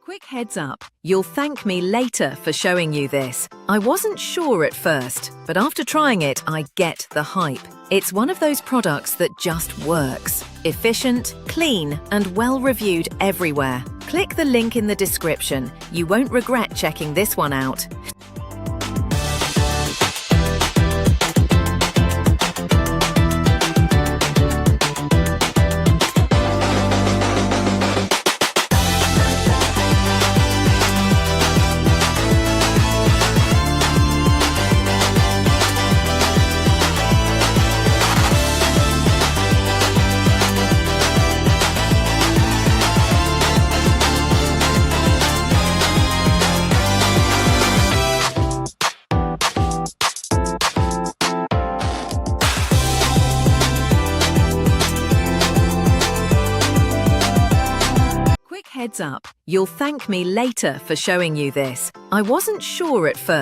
Quick heads up, you'll thank me later for showing you this. I wasn't sure at first, but after trying it, I get the hype. It's one of those products that just works. Efficient, clean, and well-reviewed everywhere. Click the link in the description. You won't regret checking this one out. Heads up, you'll thank me later for showing you this. I wasn't sure at first.